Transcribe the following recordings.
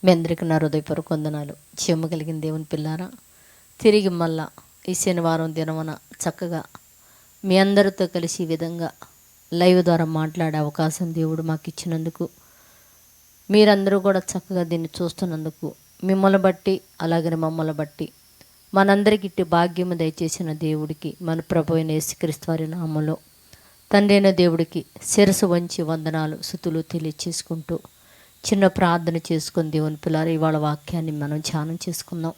మీ అందరికీ నా హృదయపూర్వక వందనాలు. జీవము కలిగిన దేవుని పిల్లారా, తిరిగి మళ్ళా ఈ శనివారం దినమున చక్కగా మీ అందరితో కలిసి ఈ విధంగా లైవ్ ద్వారా మాట్లాడే అవకాశం దేవుడు మాకు ఇచ్చినందుకు, మీరందరూ కూడా చక్కగా దీన్ని చూస్తున్నందుకు మిమ్మల్ని బట్టి అలాగని మమ్మల్ని బట్టి మనందరికి ఇట్టి భాగ్యము దయచేసిన దేవుడికి, మన ప్రభు అయిన యేసుక్రీస్తు వారి నామములో తండ్రి అయిన దేవుడికి శిరసు వంచి వందనాలు స్తుతులు తెలియచేసుకుంటూ చిన్న ప్రార్థన చేసుకుని దేవుని పిల్లలు ఇవాళ వాక్యాన్ని మనం ధ్యానం చేసుకుందాం.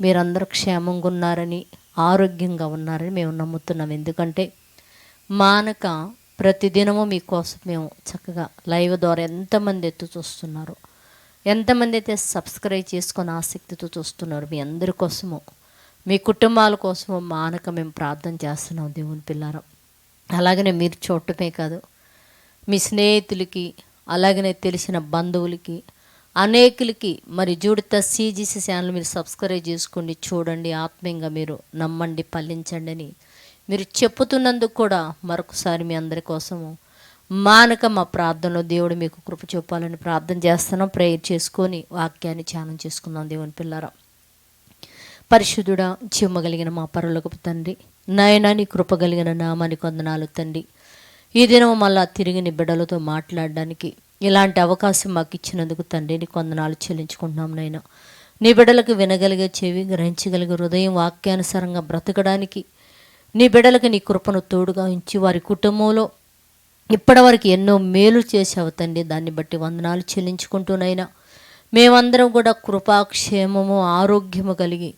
మీరందరూ క్షేమంగా ఉన్నారని, ఆరోగ్యంగా ఉన్నారని మేము నమ్ముతున్నాం. ఎందుకంటే మానక ప్రతిదినము మీకోసం మేము చక్కగా లైవ్ ద్వారా ఎంతమంది చూస్తున్నారు, ఎంతమంది అయితే సబ్స్క్రైబ్ చేసుకొని ఆసక్తితో చూస్తున్నారు, మీ అందరి కోసము, మీ కుటుంబాల కోసము మానక మేము ప్రార్థన చేస్తున్నాం దేవుని పిల్లారా. అలాగనే మీరు చూడటమే కాదు, మీ స్నేహితులకి అలాగనే తెలిసిన బంధువులకి అనేకులకి మరి జూడిత CGC ఛానల్ మీరు సబ్స్క్రైబ్ చేసుకోండి, చూడండి, ఆత్మీయంగా మీరు నమ్మండి, ఫలించండి అని మీరు చెప్పుతున్నందుకు కూడా మరొకసారి మీ అందరి కోసము మానక మా ప్రార్థనలో దేవుడు మీకు కృప చూపాలని ప్రార్థన చేస్తున్నాం. ప్రేయర్ చేసుకొని వాక్యాన్ని ధ్యానం చేసుకుందాం. దేవుని పిల్లారా, పరిశుద్ధుడా జీవమగలిగిన మా పరలోకపు తండ్రి, నాయనా నీ కృప కలిగిన నామానికి వందనాలు తండ్రి. ఈ దినం మళ్ళా తిరిగి నీ బిడ్డలతో మాట్లాడడానికి ఇలాంటి అవకాశం మాకు ఇచ్చినందుకు తండ్రి నీకు వందనాలు చెల్లించుకుంటున్నాం. నైనా నీ బిడ్డలకు వినగలిగే చెవి, గ్రహించగలిగే హృదయం, వాక్యానుసారంగా బ్రతకడానికి నీ బిడ్డలకు నీ కృపను తోడుగా ఉంచి వారి కుటుంబంలో ఇప్పటివరకు ఎన్నో మేలు చేసావు తండ్రి. దాన్ని బట్టి వందనాలు చెల్లించుకుంటూనైనా మేమందరం కూడా కృపాక్షేమము ఆరోగ్యము కలిగి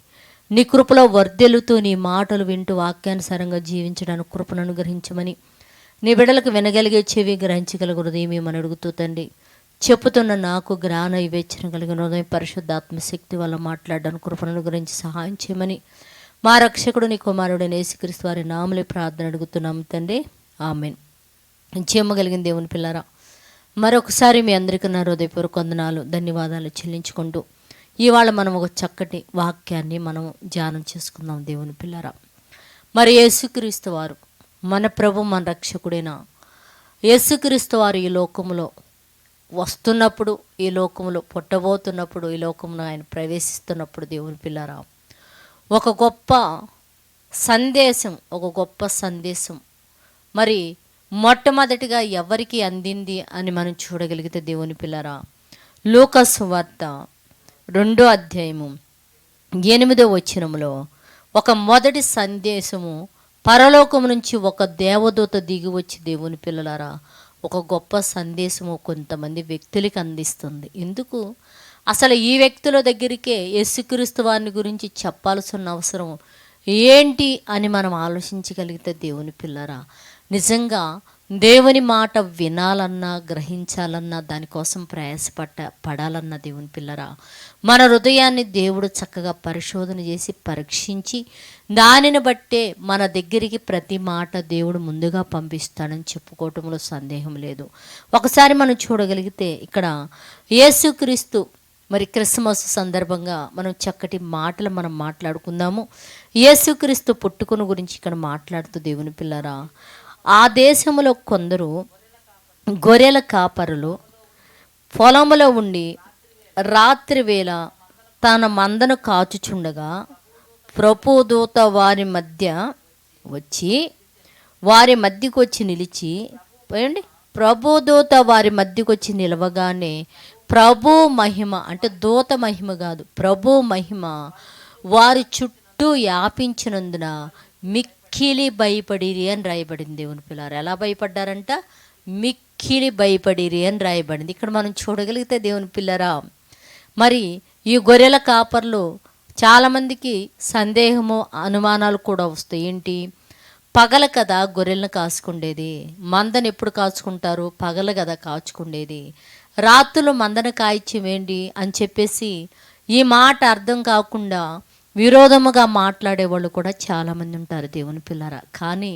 నీ కృపలో వర్ధెలుతూ నీ మాటలు వింటూ వాక్యానుసారంగా జీవించడానికి కృపను అనుగ్రహించమని నీ బిడ్డలకు వినగలిగే చెవి, గ్రహించగలిగే హృదయం ఏమని అడుగుతూ తండ్రి. చెప్పుతున్న నాకు జ్ఞాన వివేచన కలిగిన హృదయం పరిశుద్ధాత్మ శక్తి వల్ల మాట్లాడడానికి కృపను గురించి సహాయం చేయమని మా రక్షకుడు నీ కుమారుడైన యేసుక్రీస్తు వారి నామములో ప్రార్థన అడుగుతున్నాం తండ్రి, ఆమేన్. జీవమగలిగిన దేవుని పిల్లారా, మరొకసారి మీ అందరికీ నా హృదయపూర్వక వందనాలు, ధన్యవాదాలు చెల్లించుకుంటూ ఇవాళ మనం ఒక చక్కటి వాక్యాన్ని మనం ధ్యానం చేసుకుందాం. దేవుని పిల్లారా, మరి యేసుక్రీస్తు వారు మన ప్రభు మన రక్షకుడైన యేసుక్రీస్తు వారు ఈ లోకంలో వస్తున్నప్పుడు, ఈ లోకంలో పుట్టబోతున్నప్పుడు, ఈ లోకంలో ఆయన ప్రవేశిస్తున్నప్పుడు దేవుని పిల్లారా ఒక గొప్ప సందేశం మరి మొట్టమొదటిగా ఎవరికి అందింది అని మనం చూడగలిగితే దేవుని పిల్లారా, లూకా సువార్త 2వ అధ్యాయము 8వ వచనములో ఒక మొదటి సందేశము పరలోకం నుంచి ఒక దేవదూత దిగి వచ్చి దేవుని పిల్లలారా ఒక గొప్ప సందేశము కొంతమంది వ్యక్తులకి అందిస్తుంది. ఎందుకు అసలు ఈ వ్యక్తుల దగ్గరికే యేసుక్రీస్తు వారిని గురించి చెప్పాల్సిన అవసరం ఏంటి అని మనం ఆలోచించగలిగితే దేవుని పిల్లరా, నిజంగా దేవుని మాట వినాలన్నా, గ్రహించాలన్నా, దానికోసం పడాలన్నా దేవుని పిల్లరా మన హృదయాన్ని దేవుడు చక్కగా పరిశోధన చేసి పరీక్షించి దానిని బట్టే మన దగ్గరికి ప్రతి మాట దేవుడు ముందుగా పంపిస్తాడని చెప్పుకోవటంలో సందేహం లేదు. ఒకసారి మనం చూడగలిగితే ఇక్కడ యేసుక్రీస్తు మరి క్రిస్మస్ సందర్భంగా మనం చక్కటి మాటలు మనం మాట్లాడుకుందాము. యేసుక్రీస్తు పుట్టుకను గురించి ఇక్కడ మాట్లాడుతూ దేవుని పిల్లరా, ఆ దేశంలో కొందరు గొర్రెల కాపరులు పొలంలో ఉండి రాత్రి వేళ తన మందను కాచుచుండగా ప్రభుదూత వారి మధ్యకు వచ్చి నిలిచి పోయండి. ప్రభుదూత వారి మధ్యకు వచ్చి నిలవగానే ప్రభు మహిమ, అంటే దూత మహిమ కాదు, ప్రభు మహిమ వారి చుట్టూ వ్యాపించినందున మిక్కిలి భయపడిరి అని రాయబడింది. దేవుని పిల్లారు ఎలా భయపడ్డారంట? మిక్కిలి భయపడిరి అని రాయబడింది. ఇక్కడ మనం చూడగలిగితే దేవుని పిల్లరా, మరి ఈ గొర్రెల కాపర్లు చాలామందికి సందేహము, అనుమానాలు కూడా వస్తాయి. ఏంటి, పగల కదా గొర్రెలను కాచుకుండేది, మందను ఎప్పుడు కాచుకుంటారు? పగల కదా కాచుకుండేది, రాత్రులు మందను కాయిచ్చేవేంటి అని చెప్పేసి ఈ మాట అర్థం కాకుండా విరోధముగా మాట్లాడేవాళ్ళు కూడా చాలామంది ఉంటారు దేవుని పిల్లరా. కానీ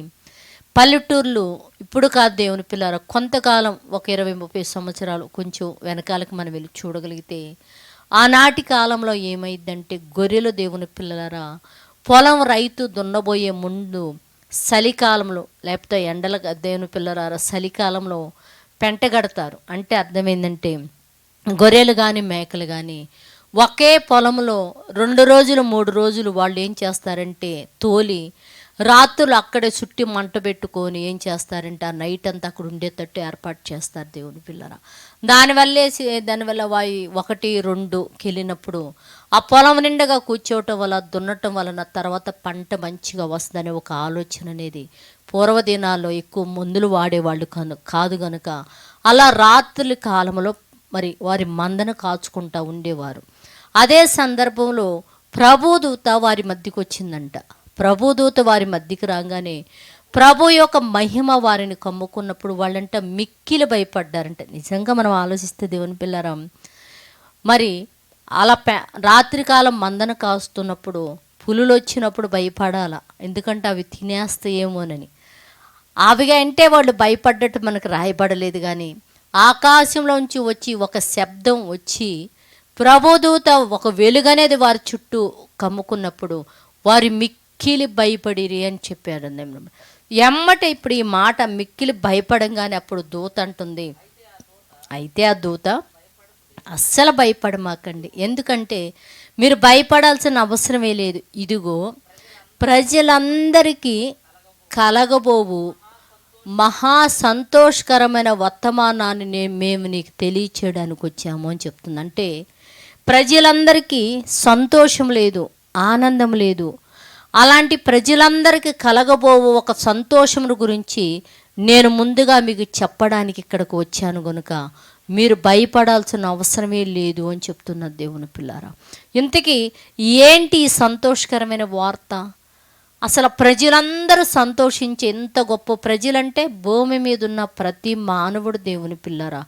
పల్లెటూర్లు ఇప్పుడు కాదు దేవుని పిల్లరా, కొంతకాలం ఒక 20-30 సంవత్సరాలు కొంచెం వెనకాలకు మనం వెళ్ళి చూడగలిగితే ఆనాటి కాలంలో ఏమైందంటే గొర్రెలు దేవుని పిల్లలారా పొలం రైతు దున్నబోయే ముందు చలికాలంలో లేకపోతే ఎండల దేవుని పిల్లలారా చలికాలంలో పెంటగడతారు. అంటే అర్థమైందంటే గొర్రెలు కానీ మేకలు కానీ ఒకే పొలంలో 2 రోజులు 3 రోజులు వాళ్ళు ఏం చేస్తారంటే తోలి రాత్రులు అక్కడే చుట్టి మంట పెట్టుకొని ఏం చేస్తారంటే ఆ నైట్ అంతా అక్కడ ఉండేటట్టు ఏర్పాటు చేస్తారు దేవుని పిల్లరా. దానివల్ల వాయి 1 2 కెళ్ళినప్పుడు ఆ పొలం నిండగా కూర్చోవటం వల్ల దున్నటం వలన తర్వాత పంట మంచిగా వస్తుందనే ఒక ఆలోచన అనేది పూర్వదినాల్లో ఎక్కువ మందులు వాడేవాళ్ళు కాదు కనుక అలా రాత్రి కాలంలో మరి వారి మందను కాచుకుంటూ ఉండేవారు. అదే సందర్భంలో ప్రభుదూత వారి మధ్యకు వచ్చిందంట. ప్రభుదూత వారి మధ్యకి రాగానే ప్రభు యొక్క మహిమ వారిని కమ్ముకున్నప్పుడు వాళ్ళంట మిక్కిలి భయపడ్డారంట. నిజంగా మనం ఆలోచిస్తే దేవుని పిల్లరా, మరి అలా రాత్రికాలం మందను కాస్తున్నప్పుడు పులులు వచ్చినప్పుడు భయపడాల, ఎందుకంటే అవి తినేస్తాయేమోనని. అవిగా అంటే వాళ్ళు భయపడ్డట్టు మనకు రాయబడలేదు, కానీ ఆకాశంలోంచి వచ్చి ఒక శబ్దం వచ్చి ప్రభుదూత ఒక వెలుగనేది వారి చుట్టూ కమ్ముకున్నప్పుడు వారి మిక్కిలి భయపడిరి అని చెప్పారు. ఎమ్మట ఇప్పుడు ఈ మాట మిక్కిలి భయపడంగానే అప్పుడు దూత అంటుంది, అయితే ఆ దూత అస్సలు భయపడమాకండి, ఎందుకంటే మీరు భయపడాల్సిన అవసరమే లేదు. ఇదిగో ప్రజలందరికీ కలగబోవు మహా సంతోషకరమైన వర్తమానాన్ని మేము నీకు తెలియచేయడానికి వచ్చాము అని చెప్తుంది. అంటే ప్రజలందరికీ సంతోషం లేదు, ఆనందం లేదు. అలాంటి ప్రజలందరికీ కలగబోవు ఒక సంతోషం గురించి నేను ముందుగా మీకు చెప్పడానికి ఇక్కడికి వచ్చాను కనుక మీరు భయపడాల్సిన అవసరమే లేదు అని చెప్తున్నారు దేవుని పిల్లారా. ఇంతకీ ఏంటి ఈ సంతోషకరమైన వార్త? అసలు ప్రజలందరూ సంతోషించే ఎంత గొప్ప ప్రజలంటే భూమి మీద ఉన్న ప్రతి మానవుడు దేవుని పిల్లారా.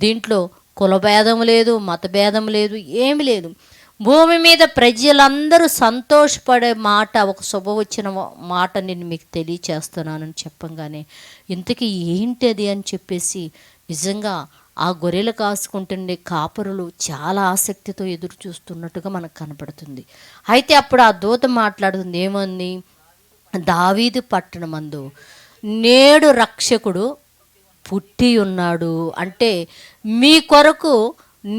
దీంట్లో కులభేదం లేదు, మతభేదం లేదు, ఏమి లేదు. భూమి మీద ప్రజలందరూ సంతోషపడే మాట, ఒక శుభవచ్చిన మాట నేను మీకు తెలియచేస్తున్నానని చెప్పంగానే ఇంతకీ ఏంటది అని చెప్పేసి నిజంగా ఆ గొర్రెలు కాసుకుంటుండే కాపరులు చాలా ఆసక్తితో ఎదురు చూస్తున్నట్టుగా మనకు కనపడుతుంది. అయితే అప్పుడు ఆ దూత మాట్లాడుతుంది, ఏమని? దావీదు పట్టణమందు నేడు రక్షకుడు పుట్టి ఉన్నాడు. అంటే మీ కొరకు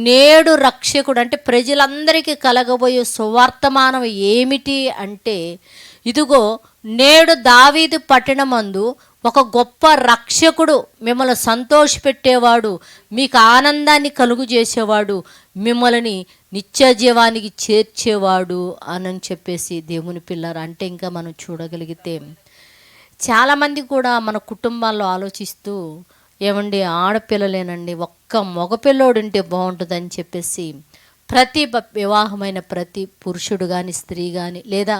నేడు రక్షకుడు అంటే ప్రజలందరికీ కలగబోయే సువర్తమానం ఏమిటి అంటే, ఇదిగో నేడు దావీదు పట్టణమందు ఒక గొప్ప రక్షకుడు మిమ్మల్ని సంతోషపెట్టేవాడు, మీకు ఆనందాన్ని కలుగు చేసేవాడు, మిమ్మల్ని నిత్య జీవానికి చేర్చేవాడు అని చెప్పేసి దేవుని పిల్లలు. అంటే ఇంకా మనం చూడగలిగితే చాలామంది కూడా మన కుటుంబాల్లో ఆలోచిస్తూ, ఏమండి ఆడపిల్లలేనండి, ఒక్క మగపిల్లోడు ఉంటే బాగుంటుందని చెప్పేసి ప్రతి వివాహమైన ప్రతి పురుషుడు కానీ స్త్రీ కానీ లేదా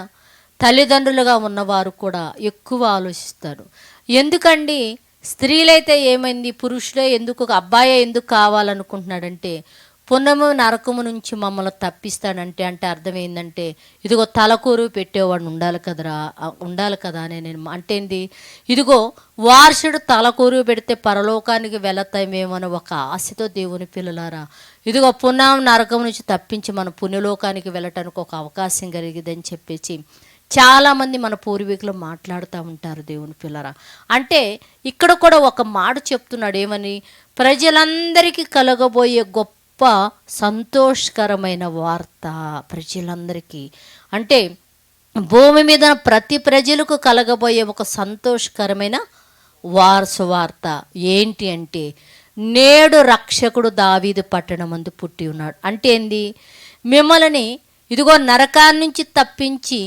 తల్లిదండ్రులుగా ఉన్నవారు కూడా ఎక్కువ ఆలోచిస్తారు. ఎందుకండి స్త్రీలైతే ఏమైంది, పురుషులే ఎందుకు, అబ్బాయే ఎందుకు కావాలనుకుంటున్నాడంటే పున్నము నరకము నుంచి మమ్మల్ని తప్పిస్తాడంటే, అంటే అర్థం ఏంటంటే ఇదిగో తలకూరు పెట్టేవాడు ఉండాలి కదా అని నేను అంటే ఏంది, ఇదిగో వారసుడు తలకూరు పెడితే పరలోకానికి వెళతామేమని ఒక ఆశతో దేవుని పిల్లలారా, ఇదిగో పున్నము నరకం నుంచి తప్పించి మన పుణ్యలోకానికి వెళ్ళటానికి ఒక అవకాశం కలిగిందని చెప్పేసి చాలామంది మన పూర్వీకులు మాట్లాడుతూ ఉంటారు దేవుని పిల్లరా. అంటే ఇక్కడ కూడా ఒక మాట చెప్తున్నాడు, ఏమని? ప్రజలందరికీ కలగబోయే గొప్ప సంతోషకరమైన వార్త ప్రజలందరికీ. అంటే భూమి మీద ప్రతి ప్రజలకు కలగబోయే ఒక సంతోషకరమైన వార్త ఏంటి అంటే, నేడు రక్షకుడు దావీదు పట్టణమందు పుట్టి ఉన్నాడు. అంటే ఏంది? మిమ్మల్ని ఇదిగో నరకాన్ని నుంచి తప్పించి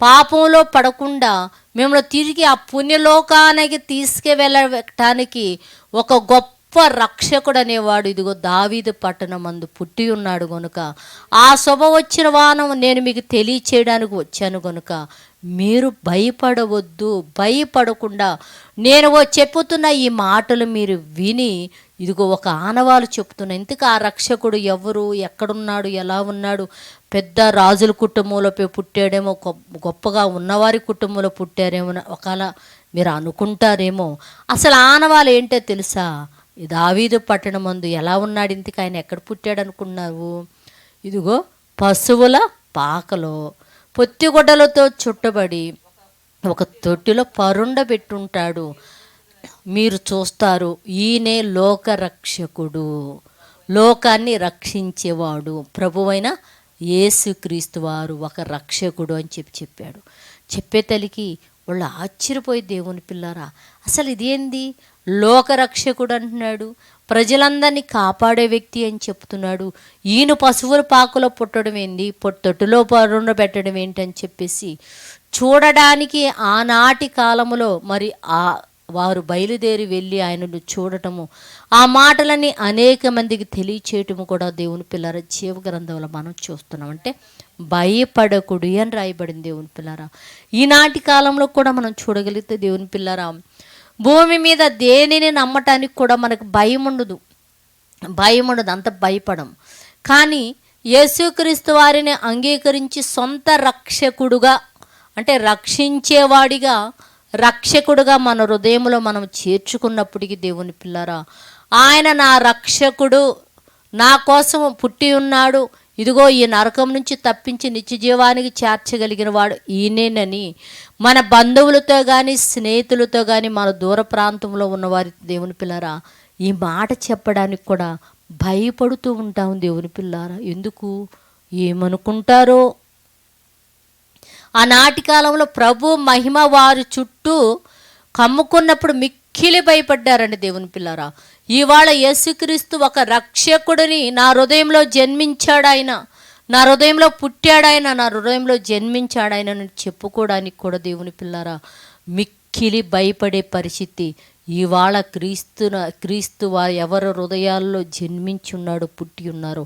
పాపంలో పడకుండా మిమ్మల్ని తిరిగి ఆ పుణ్యలోకానికి తీసుకువెళ్ళటానికి ఒక గొప్ప రక్షకుడు అనేవాడు ఇదిగో దావీదు పట్టణమందు పుట్టి ఉన్నాడు కనుక ఆ శుభవచ్చిన వానం నేను మీకు తెలియచేయడానికి వచ్చాను కనుక మీరు భయపడవద్దు. భయపడకుండా నేను చెప్పుతున్న ఈ మాటలు మీరు విని ఇదిగో ఒక ఆనవాలు చెప్తున్నా. ఇంతకు ఆ రక్షకుడు ఎవరు, ఎక్కడున్నాడు, ఎలా ఉన్నాడు? పెద్ద రాజుల కుటుంబంలో పుట్టాడేమో, గొప్పగా ఉన్నవారి కుటుంబంలో పుట్టారేమో ఒకవేళ మీరు అనుకుంటారేమో. అసలు ఆనవాలు ఏంటో తెలుసా? దావీదు పట్టణమందు ఎలా ఉన్నాడు, ఇంతకు ఆయన ఎక్కడ పుట్టాడు అనుకున్నావు? ఇదిగో పశువుల పాకలో పొత్తిగుడ్డలతో చుట్టబడి ఒక తొట్టిలో పరుండబెట్టుంటాడు. మీరు చూస్తారు, ఈయనే లోకరక్షకుడు. లోకాన్ని రక్షించేవాడు ప్రభువైన యేసుక్రీస్తు వారు ఒక రక్షకుడు అని చెప్పాడు. చెప్పే తల్లికి వాళ్ళు ఆశ్చర్యపోయి, దేవుని పిల్లారా అసలు ఇదేంది, లోకరక్షకుడు అంటున్నాడు, ప్రజలందరినీ కాపాడే వ్యక్తి అని చెప్తున్నాడు, ఈయన పశువుల పాకులో పుట్టడం ఏంది, తొట్టులో పెట్టడం ఏంటని చెప్పేసి చూడడానికి ఆనాటి కాలములో మరి వారు బయలుదేరి వెళ్ళి ఆయనను చూడటము, ఆ మాటలని అనేక మందికి తెలియచేయటము కూడా దేవుని పిల్లర జీవ గ్రంథంలో మనం చూస్తున్నాం. అంటే భయపడకుడి అని రాయబడింది దేవుని పిల్లరా. ఈనాటి కాలంలో కూడా మనం చూడగలిగితే దేవుని పిల్లరా, భూమి మీద దేనిని నమ్మటానికి కూడా మనకు భయం ఉండదు, అంత భయపడం. కానీ యేసుక్రీస్తు వారిని అంగీకరించి సొంత రక్షకుడుగా, అంటే రక్షించేవాడిగా, రక్షకుడుగా మన హృదయంలో మనం చేర్చుకున్నప్పటికీ దేవుని పిల్లరా, ఆయన నా రక్షకుడు, నా కోసం పుట్టి ఉన్నాడు, ఇదిగో ఈ నరకం నుంచి తప్పించి నిత్య జీవానికి చేర్చగలిగిన వాడు ఈయనేనని మన బంధువులతో కానీ స్నేహితులతో కానీ మన దూర ప్రాంతంలో ఉన్నవారి దేవుని పిల్లరా ఈ మాట చెప్పడానికి కూడా భయపడుతూ ఉంటాం దేవుని పిల్లారా. ఎందుకు, ఏమనుకుంటారో. ఆనాటి కాలంలో ప్రభు మహిమ వారి చుట్టూ కమ్ముకున్నప్పుడు మిక్కిలి భయపడ్డారండి దేవుని పిల్లారా. ఇవాళ యేసుక్రీస్తు ఒక రక్షకుడిని నా హృదయంలో జన్మించాడు, ఆయన నా హృదయంలో పుట్టాడు, ఆయన నా హృదయంలో జన్మించాడు ఆయన అని చెప్పుకోవడానికి కూడా దేవుని పిల్లారా మిక్కిలి భయపడే పరిస్థితి ఇవాళ క్రీస్తు వారు ఎవరి హృదయాల్లో జన్మించున్నాడు, పుట్టి ఉన్నారో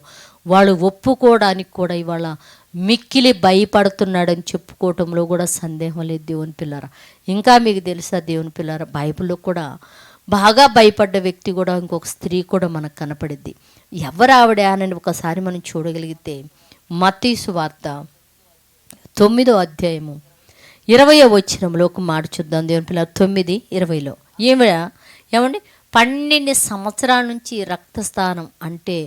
వాళ్ళు ఒప్పుకోవడానికి కూడా ఇవాళ మిక్కిలి భయపడుతున్నాడని చెప్పుకోవటంలో కూడా సందేహం లేదు దేవుని పిల్లారా. ఇంకా మీకు తెలుసా దేవుని పిల్లారా, బైబిల్లో కూడా బాగా భయపడ్డ వ్యక్తి కూడా ఇంకొక స్త్రీ కూడా మనకు కనపడిద్ది. ఎవరు ఆవిడ అని ఒకసారి మనం చూడగలిగితే మత్తయి సువార్త 9వ అధ్యాయము 20వ వచనంలోకి మాట చూద్దాం దేవుని పిల్లలు. 9:20లో ఏమండి 12 సంవత్సరాల నుంచి రక్తస్నానం అంటే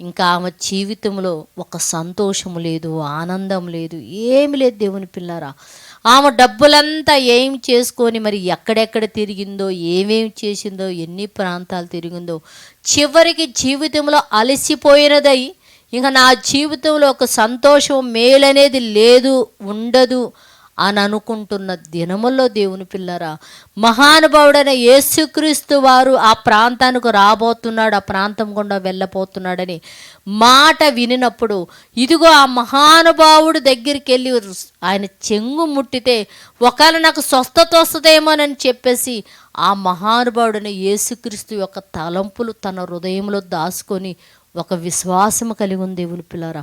ఇంకా ఆమె జీవితంలో ఒక సంతోషము లేదు, ఆనందం లేదు, ఏమి లేదు దేవుని పిల్లారా. ఆమె డబ్బులంతా ఏం చేసుకొని మరి ఎక్కడెక్కడ తిరిగిందో, ఏమేమి చేసిందో, ఎన్ని ప్రాంతాలు తిరిగిందో, చివరికి జీవితంలో అలసిపోయినదై ఇంకా నా జీవితంలో ఒక సంతోషం మేలనేది లేదు, ఉండదు అని అనుకుంటున్న దినముల్లో దేవుని పిల్లరా మహానుభావుడైన యేసుక్రీస్తు వారు ఆ ప్రాంతానికి రాబోతున్నాడు, ఆ ప్రాంతం గుండా వెళ్ళబోతున్నాడని మాట వినినప్పుడు ఇదిగో ఆ మహానుభావుడు దగ్గరికి వెళ్ళి ఆయన చెంగు ముట్టితే ఒకవేళ నాకు స్వస్థత వస్తుందేమోనని చెప్పేసి ఆ మహానుభావుడైన యేసుక్రీస్తు యొక్క తలంపులు తన హృదయంలో దాచుకొని ఒక విశ్వాసం కలిగి ఉంది దేవుని పిల్లారా.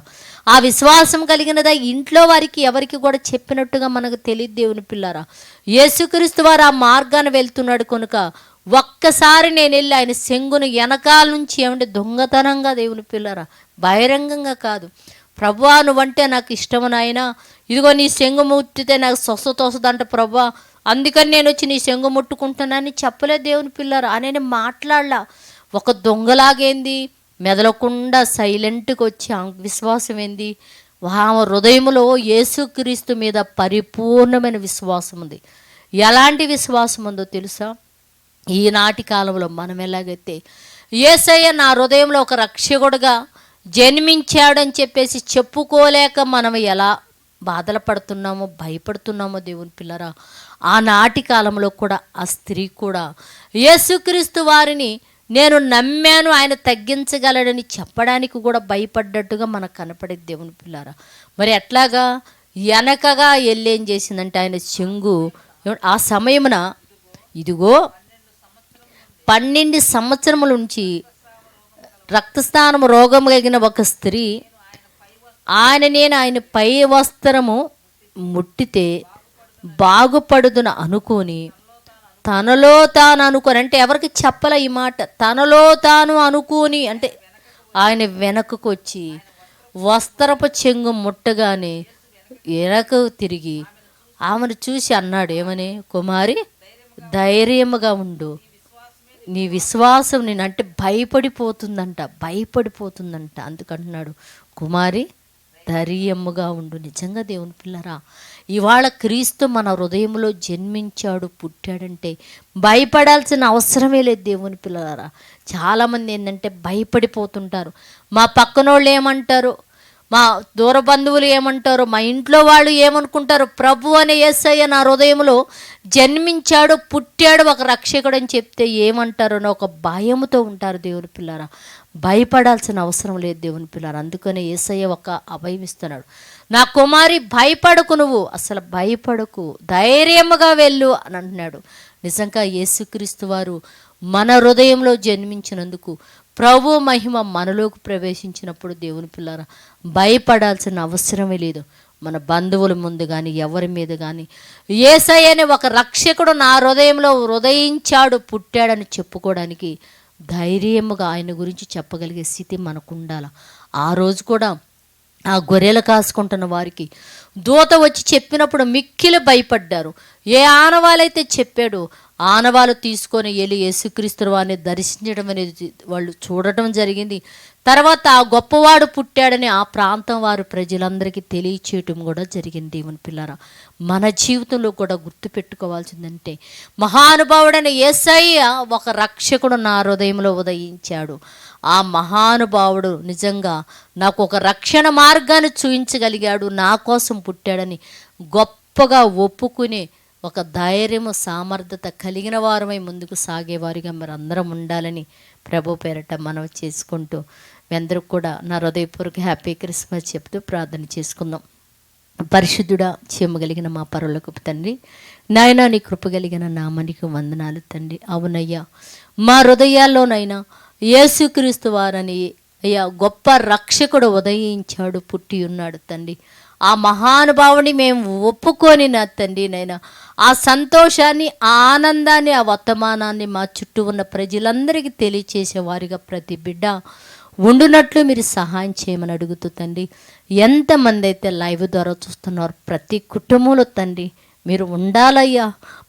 ఆ విశ్వాసం కలిగినదా ఇంట్లో వారికి ఎవరికి కూడా చెప్పినట్టుగా మనకు తెలియదు దేవుని పిల్లారా. యేసుక్రీస్తు వారు ఆ మార్గాన్ని వెళ్తున్నాడు కనుక ఒక్కసారి నేను వెళ్ళి ఆయన చెంగును వెనకాల నుంచి ఏమంటే దొంగతనంగా దేవుని పిల్లారా, బహిరంగంగా కాదు, ప్రభువా నువ్వంటే నాకు ఇష్టము నాయనా, ఇదిగో నీ చెంగు ముట్టితే నాకు స్వస్థత వస్తుందంట ప్రభువా, అందుకని నేను వచ్చి నీ చెంగు ముట్టుకుంటున్నానని చెప్పలేదు దేవుని పిల్లారా. ఆయన మాట్లాడలా, ఒక దొంగలాగేంది మెదలకుండా సైలెంట్గా వచ్చి విశ్వాసం ఏంది, ఆమె హృదయంలో యేసుక్రీస్తు మీద పరిపూర్ణమైన విశ్వాసం ఉంది. ఎలాంటి విశ్వాసం ఉందో తెలుసా, ఈనాటి కాలంలో మనం ఎలాగైతే యేసయ్య నా హృదయంలో ఒక రక్షకుడుగా జన్మించాడని చెప్పేసి చెప్పుకోలేక మనం ఎలా బాధలు పడుతున్నామో, భయపడుతున్నామో దేవుని పిల్లరా, ఆనాటి కాలంలో కూడా ఆ స్త్రీ కూడా యేసుక్రీస్తు వారిని నేను నమ్మాను, ఆయన తగ్గించగలడని చెప్పడానికి కూడా భయపడ్డట్టుగా మనకు కనపడేది దేవుని పిల్లారా. మరి ఎట్లాగా వెనకగా వెళ్ళి ఏం చేసిందంటే ఆయన చెంగు ఆ సమయమున ఇదిగో 12 సంవత్సరముల నుంచి రక్తస్నానము రోగం కలిగిన ఒక స్త్రీ ఆయన పై వస్త్రము ముట్టితే బాగుపడుదున అనుకొని తనలో తాను అనుకొని, అంటే ఎవరికి చెప్పల ఈ మాట, తనలో తాను అనుకొని, అంటే ఆయన వెనకకు వచ్చి వస్త్రపు చెంగు ముట్టగానే వెనక తిరిగి ఆమెను చూసి అన్నాడు, ఏమని, కుమారి ధైర్యముగా ఉండు, నీ విశ్వాసం నేనంటే భయపడిపోతుందంట. అందుకంటున్నాడు, కుమారి ధైర్యముగా ఉండు. నిజంగా దేవుని పిల్లరా, ఇవాళ క్రీస్తు మన హృదయంలో జన్మించాడు, పుట్టాడంటే భయపడాల్సిన అవసరమే లేదు దేవుని పిల్లలారా. చాలామంది ఏంటంటే భయపడిపోతుంటారు. మా పక్కనోళ్ళు ఏమంటారు, మా దూర బంధువులు ఏమంటారు, మా ఇంట్లో వాళ్ళు ఏమనుకుంటారు, ప్రభు అనే యేసయ్య నా హృదయంలో జన్మించాడు, పుట్టాడు, ఒక రక్షకుడు అని చెప్తే ఏమంటారు అని ఒక భయముతో ఉంటారు దేవుని పిల్లారా. భయపడాల్సిన అవసరం లేదు దేవుని పిల్లారా. అందుకనే యేసయ్య ఒక అభయం ఇస్తున్నాడు. నా కుమారి భయపడకు, నువ్వు అసలు భయపడకు, ధైర్యముగా వెళ్ళు అని అంటున్నాడు. నిజంగా యేసుక్రీస్తు వారు మన హృదయంలో జన్మించినందుకు, ప్రభు మహిమ మనలోకి ప్రవేశించినప్పుడు దేవుని పిల్లారా భయపడాల్సిన అవసరమే లేదు. మన బంధువుల ముందు కానీ ఎవరి మీద కానీ యేసయ్యనే ఒక రక్షకుడు నా హృదయంలో హృదయించాడు, పుట్టాడని చెప్పుకోవడానికి ధైర్యముగా ఆయన గురించి చెప్పగలిగే స్థితి మనకు ఉండాలి. ఆ రోజు కూడా ఆ గొర్రెలు కాసుకుంటున్న వారికి దూత వచ్చి చెప్పినప్పుడు మిక్కిలి భయపడ్డారు. ఏ ఆనవాలైతే చెప్పాడో ఆనవాలు తీసుకొని వెళ్ళి యేసుక్రీస్తు వారిని దర్శించడం అనేది వాళ్ళు చూడటం జరిగింది. తర్వాత ఆ గొప్పవాడు పుట్టాడని ఆ ప్రాంతం వారు ప్రజలందరికీ తెలియచేయటం కూడా జరిగింది. దేవుని పిల్లరా, మన జీవితంలో కూడా గుర్తుపెట్టుకోవాల్సిందంటే మహానుభావుడైన యేసయ్య ఒక రక్షకుడు నా హృదయంలో ఉదయించాడు. ఆ మహానుభావుడు నిజంగా నాకు ఒక రక్షణ మార్గాన్ని చూపించగలిగాడు, నా కోసం పుట్టాడని గొప్పగా ఒప్పుకునే ఒక ధైర్యము సామర్థ్యత కలిగిన వారమై ముందుకు సాగేవారిగా మరి అందరం ఉండాలని ప్రభు పేరట మనవి చేసుకుంటూ మీ అందరికి కూడా నా హృదయపూర్వక హ్యాపీ క్రిస్మస్ చెప్తూ ప్రార్థన చేసుకుందాం. పరిశుద్ధుడా, చెమ్మగలిగిన మా పరలోకపు తండ్రి, నాయనా నీ కృపగలిగిన నామానికి వందనాలు తండ్రి. అవునయ్యా, మా హృదయాల్లోనైనా యేసుక్రీస్తు వారని అయ్యా గొప్ప రక్షకుడు ఉదయించాడు, పుట్టి ఉన్నాడు తండ్రి. ఆ మహానుభావుని మేము ఒప్పుకొని నా తండ్రి నైనా ఆ సంతోషాన్ని, ఆ ఆనందాన్ని, ఆ వర్తమానాన్ని మా చుట్టూ ఉన్న ప్రజలందరికీ తెలియచేసేవారిగా ప్రతి బిడ్డ ఉండునట్లు మీరు సహాయం చేయమని అడుగుతూ తండ్రి, ఎంతమంది అయితే లైవ్ ద్వారా చూస్తున్నారు ప్రతి కుటుంబంలో తండ్రి మీరు ఉండాలయ్యా.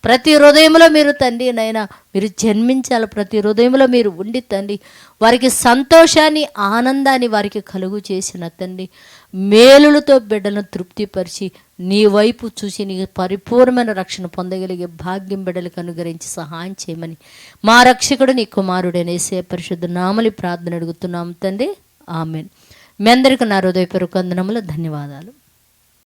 ప్రతి హృదయంలో మీరు తండ్రి నైనా మీరు జన్మించాలి, ప్రతి హృదయంలో మీరు ఉండి తండ్రి వారికి సంతోషాన్ని, ఆనందాన్ని వారికి కలుగు చేసిన తండ్రి మేలులతో బిడ్డలను తృప్తిపరిచి నీ వైపు చూసి నీ పరిపూర్ణమైన రక్షణ పొందగలిగే భాగ్యం బిడ్డలకు అనుగ్రహించి సహాయం చేయమని మా రక్షకుడు నీ కుమారుడైన యేసయ్య పరిశుద్ధ నామములో ప్రార్థన అడుగుతున్నాం తండ్రి, ఆమేన్. మీ అందరికీ నా హృదయపూర్వక వందనములు, ధన్యవాదాలు.